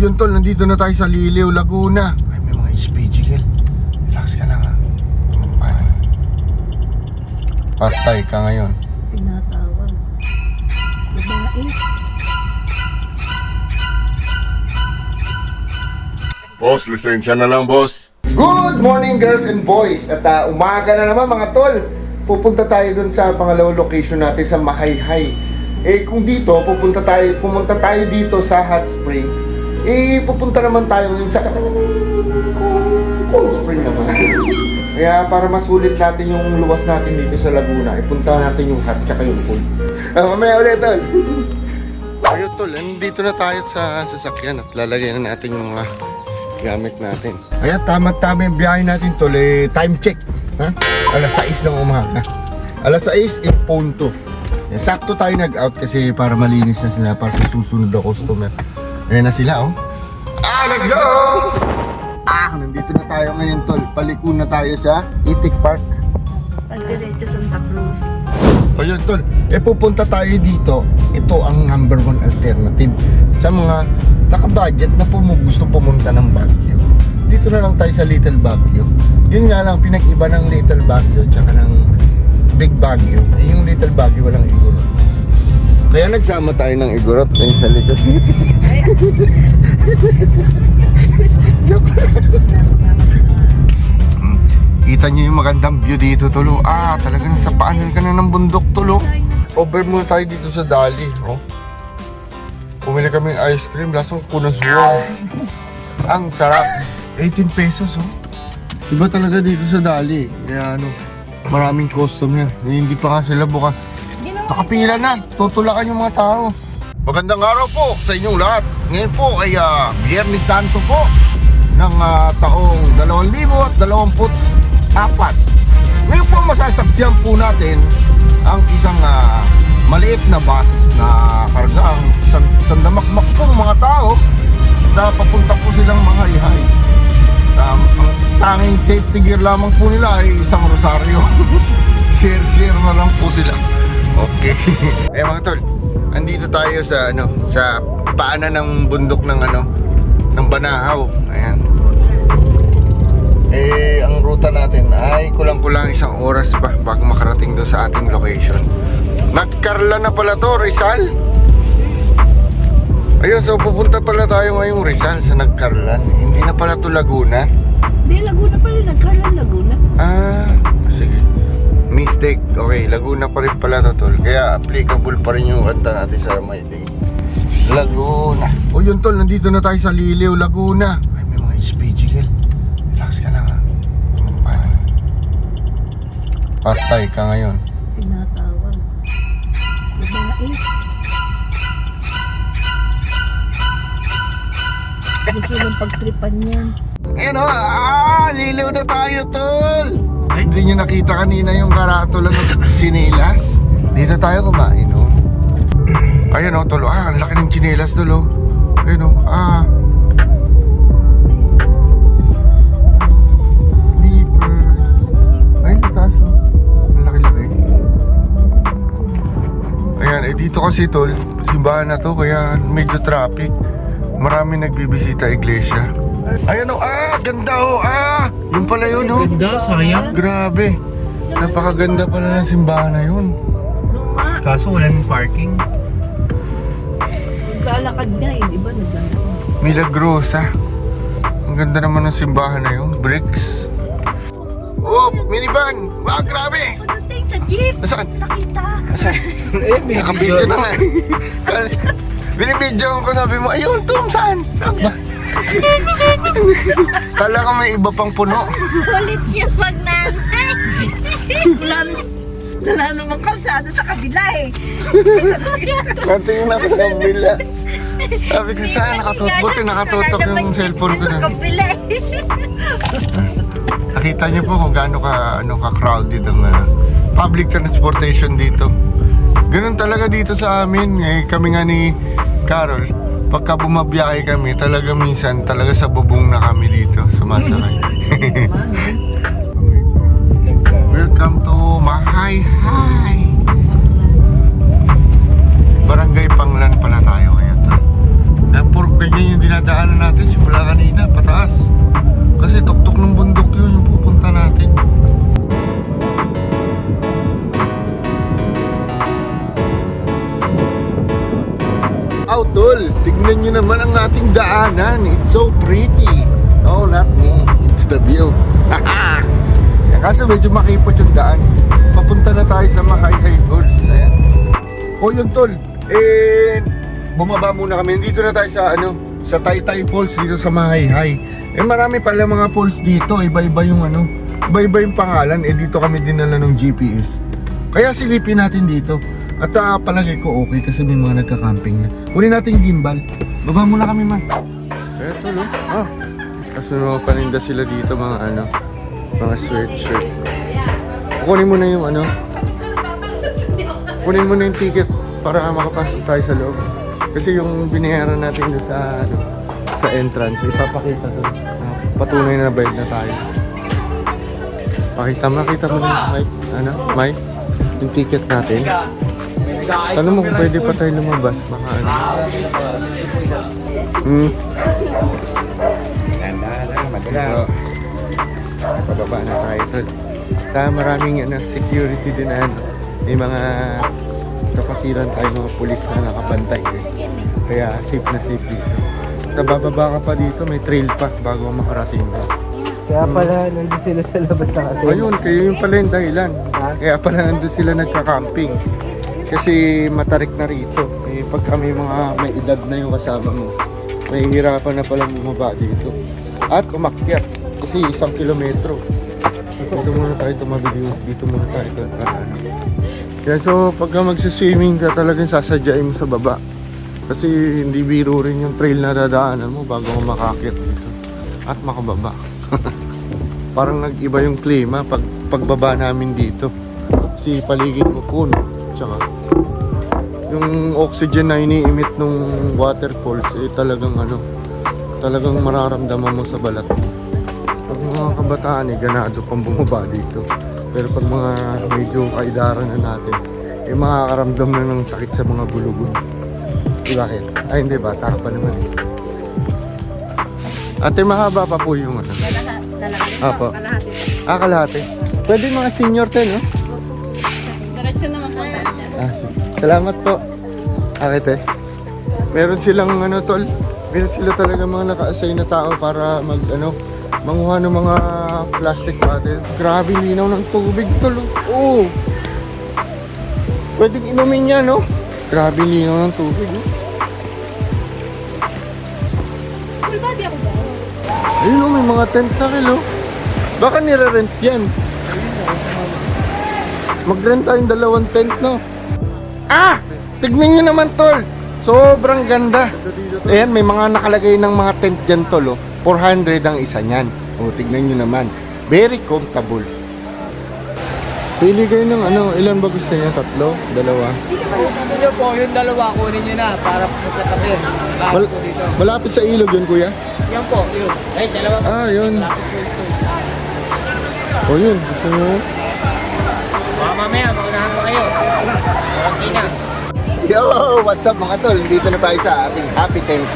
yun tol, nandito na tayo sa Liliw, Laguna. Ay, may mga HPG girl. Relax ka lang ha. Paano? Patay ka ngayon. Tinatawag. Babae. Boss, lisensya na lang, boss. Good morning girls and boys. At umaga na naman mga tol. Pupunta tayo dun sa pangalawang location natin sa Mahayhay. Kung dito, pumunta tayo dito sa Hot Spring. Pupunta naman tayo ngayon sa Cold Spring naman. Kaya para masulit natin yung luwas natin dito sa Laguna, ipunta natin yung hot tsaka yung cold. Mamaya ulit tol. Ayun tol, nandito na tayo sa sasakyan at lalagay na natin yung mga gamit natin. Kaya tama-tama yung biyahe natin tol. Time check. Ha? Alas 6 ng umaga. Alas 6, phone to. Sakto tayo nag-out kasi para malinis na sila para sa susunod na customer. Ayan na sila oh. Let's go! Nandito na tayo ngayon tol. Paliko na tayo sa Itik Park. Pagdiretso Santa Cruz. Ayun tol, pupunta tayo dito. Ito ang number 1 alternative sa mga naka-budget na gustong pumunta ng Baguio. Dito na lang tayo sa Little Baguio. Yun nga lang, pinag-iba ng Little Baguio tsaka ng Big Baguio. Yung Little Baguio walang igorot. Kaya nagsama tayo ng igorot na yung sa likod. Kita nyo yung magandang view dito tulo. Talagang sa paanan ka na ng bundok tulo. Over muna tayo dito sa Dali. Pumili kami ng ice cream. Lasang kunaswa. Ang sarap. 18 pesos Iba talaga dito sa Dali. Kaya maraming customer. Hindi pa nga sila bukas. Nakapila na. Tutulakan yung mga tao. Magandang araw po sa inyong lahat. Ngayon po ay Biyernes Santo po ng taong 2024. Ngayon po masasaksiyan po natin ang isang maliit na bus na kargang sandamakmak pong mga tao na papunta po silang Mahayhay. Ang tanging safety gear lamang po nila ay isang rosaryo. Share na lang po sila. Okay. Mga tol, andito tayo sa sa paanan ng bundok ng ng Banahaw. Ayan. Ang ruta natin ay kulang-kulang 1 oras pa bago makarating doon sa ating location. Nagkarla na pala to, Rizal. Ayun, so pupunta pala tayo ngayong Rizal sa Nagkarlan. Hindi na pala to Laguna. Hindi, Laguna pa rin. Nagkarlan Laguna. Sige. Mistake. Okay, Laguna pa rin pala to tol. Kaya applicable pa rin yung kanta natin sa Mayday. Laguna. Yun tol, nandito na tayo sa Liliw, Laguna. Ay, may mga HPG girl. Relax ka lang ha. Paano? Patay ka ngayon. Tinatawag. Babae. Gusto lang pagtripan yan. Liliw na tayo tol. Hindi nyo nakita kanina yung karatula ng sinelas. Dito tayo kumain Ayun tol, ang laki ng sinelas tol Ayun Sleepers. Ayun, taas ang laki-laki. Ayan, dito kasi tol, simbahan na to kaya medyo traffic. Marami nagbibisita iglesia. Ayun ganda yun pala yun Ganda, sayang. Grabe. Napakaganda pala ng simbahan na yun. Kaso walang parking. Maglalakad nga di ba? Naglalakad. Milagrosa. Ang ganda naman ng simbahan na yun. Bricks. Minivan! Grabe! Pagdating sa jeep! Nasaan? Nakita! Nasaan? Nakabidyo na nga Binibidyo ko, sabi mo, ayun, Tom, saan? Saan ba? Kala ko may iba pang puno. Ulit yung pagnanay! Wala namang kalsada sa kabila Natingin ako sa kabila. Sabi ko, saan buti nakatutok yung cellphone ko na. Sa kabila Nakita niyo po kung gaano ka-crowded ang public transportation dito. Ganun talaga dito sa amin. Kami nga ni Carol, pagka bumabiyahe kami, talaga minsan, talaga sa bubong na kami dito, sumasakay. Welcome to Mahayhay. Barangay Panglan pala tayo ngayon. ganyan yung dinadaanan natin simula kanina, pataas. Kasi tuktok ng bundok yun yung pupunta natin. Tol, tignan nyo naman ang ating daanan. It's so pretty. No, not me. It's the view. Kaso medyo makipot yung daan. Papunta na tayo sa Makayhay Falls. Ayan. O yun, Tol. Bumaba muna kami. Dito na tayo sa sa Taytay Falls dito sa Makayhay. Marami pala mga falls dito. Iba-iba yung iba-iba yung pangalan. Dito kami dinala ng GPS. Kaya silipin natin dito. At palagay ko okay kasi may mga nagka-camping na. Kunin natin yung gimbal. Baba muna kami, man. Eto, no? Kaso paninda sila dito mga mga sweatshirt. Kunin mo na yung kunin mo na yung ticket para makapasok tayo sa loob. Kasi yung binayaran natin doon sa entrance, ipapakita doon. Patunay na bayad na tayo. Makita mo na, Mike. Mike? Yung ticket natin. Tanong mo kung pwede pa tayo lumabas, mga Madala. Pababa na tayo, Tol. Maraming security din na may mga kapatiran tayo, mga pulis na nakabantay. Kaya safe na safe dito. Bababa ka pa dito, may trail pa bago makarating ka. Kaya pala, nandun sila sa labas na kasi. Ayun, kaya yung pala yung dahilan. Kaya pala nandun sila nagka-camping. Kasi matarik na rito. Pag kami may edad na yung kasama mo, may hirapan na pala bumaba dito. At umakyat. Kasi 1 kilometro. Dito muna tayo tumabili. Dito muna tayo. Kaya so, pagka magsiswimming ka talagang sasadyain mo sa baba. Kasi hindi biro rin yung trail na dadaanan mo bago ka makakyat dito. At makababa. Parang nag-iba yung klima pagbaba namin dito. Kasi paligid mo puno. Tsaka yung oxygen na iniimit nung waterfalls talagang talagang mararamdaman mo sa balat. Pag mga kabataan ganado pang bumaba dito. Pero pag mga medyo kaidaran na natin makakaramdam na ng sakit sa mga gulugon. Bakit? Ay hindi, bata ka pa naman. Ate, mahaba pa po yung Apo. Kalahati. Pwede mga senior no? Diretso naman po tayo. Sige. Salamat po. Te. Meron silang Tol. Meron sila talaga mga naka-assign na tao para manguha ng mga plastic bottles. Grabe linaw ng tubig, Tol. Oo. Pwedeng inumin niya, no? Grabe linaw ng tubig, no? Ayun, may mga tent na kilo. Baka nire-rent yan. Mag-rent tayong 2 tent, no? Tignan nyo naman, Tol. Sobrang ganda. Ayan, may mga nakalagay ng mga tent dyan, Tol. 400 ang isa niyan. Tignan nyo naman. Very comfortable. Pili kayo ng ilan ba gusto niya? 3? 2? Gusto nyo po, yung 2 kunin nyo na para magkatabi. Bakit po dito? Malapit sa ilog yun, kuya? Yan po, yun. Ay, 2. Yun. Malapit po ito. Yun. Gusto nyo? Baka mamaya, maunahan mo kayo. Okay na. Yo! What's up mga Tol? Dito na tayo sa ating happy tent.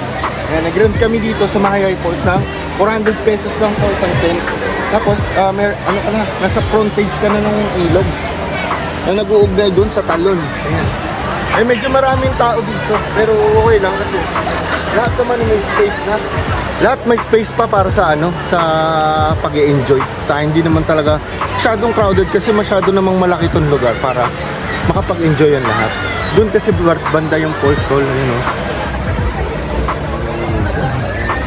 Nag-rent kami dito sa Makayhay Falls ng 400 pesos lang po isang tent. Tapos, nasa frontage ka na ng ilog na nag-uugnay doon sa talon. Ayan. Medyo maraming tao dito, pero okay lang kasi lahat naman may space na. Lahat may space pa para sa sa pag-e-enjoy. Hindi naman talaga masyadong crowded kasi masyado namang malaki tong lugar para makapag-enjoy yan lahat. Doon kasi banda yung falls, Tol, sa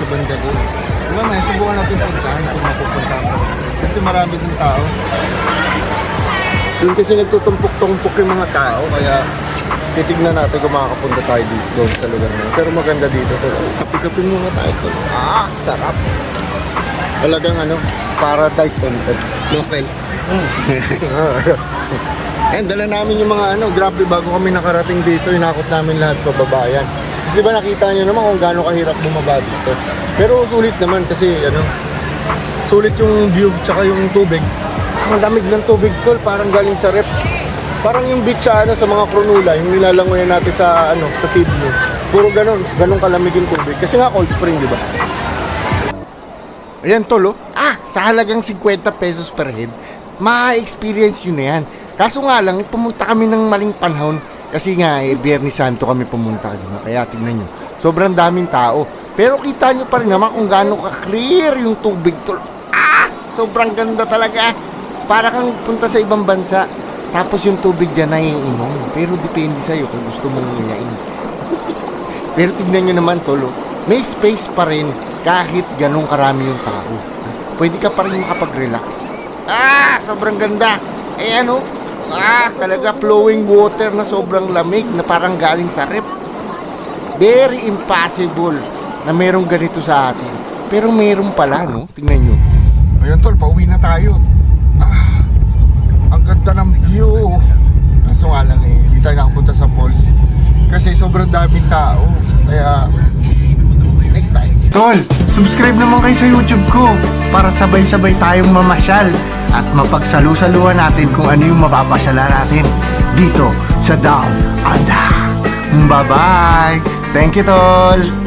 banda doon. Mamaya, subukan natin puntahan kung mapupuntahan ko. Kasi marami din tao. Doon kasi nagtutumpok-tumpok yung mga tao, kaya titignan natin kung makakapunta tayo dito sa lugar na. Pero maganda dito, Tol. Kapi-kapin muna tayo, Tol. Sarap. Talagang paradise on earth. Local. Dala namin yung mga grabe bago kami nakarating dito, inakot namin lahat pababayan. Kasi diba nakita nyo naman kung gaano kahirap bumaba dito. Pero sulit naman kasi sulit yung view tsaka yung tubig. Ang lamig ng tubig, Tol, parang galing sa rep. Parang yung beach sa mga Cronulla, yung nilalangoyan natin sa sa Sydney. Puro ganun kalamig yung tubig. Kasi nga cold spring, di ba? Ayan tol, oh. Sa halagang 50 pesos per head, ma-experience yun na yan. Kaso nga lang, pumunta kami ng maling panahon. Kasi nga, Biyernes Santo kami pumunta. Diba? Kaya tignan nyo, sobrang daming tao. Pero kita nyo pa rin naman kung gaano ka-clear yung tubig tol. Sobrang ganda talaga. Para kang punta sa ibang bansa. Tapos yung tubig dyan ay iinom. Pero depende sa'yo kung gusto mong nguyain. Pero tignan nyo naman tol, oh. May space pa rin kahit ganun karami yung tao. Pwede ka pa rin makapag-relax. Sobrang ganda. Ayan, oh. Talaga flowing water na sobrang lamig na parang galing sa rep. Very impossible na merong ganito sa atin. Pero meron pala, no? Tingnan nyo. Ayun tol, pauwi na tayo. Ang ganda ng view. Kaso nga lang hindi tayo nakapunta sa falls. Kasi sobrang daming tao. Kaya, next time. Tol, subscribe naman kayo sa YouTube ko para sabay-sabay tayong mamasyal at mapagsalu-saluhan natin kung ano yung mapapasyalan natin dito sa Down Under. Bye-bye! Thank you, Tol!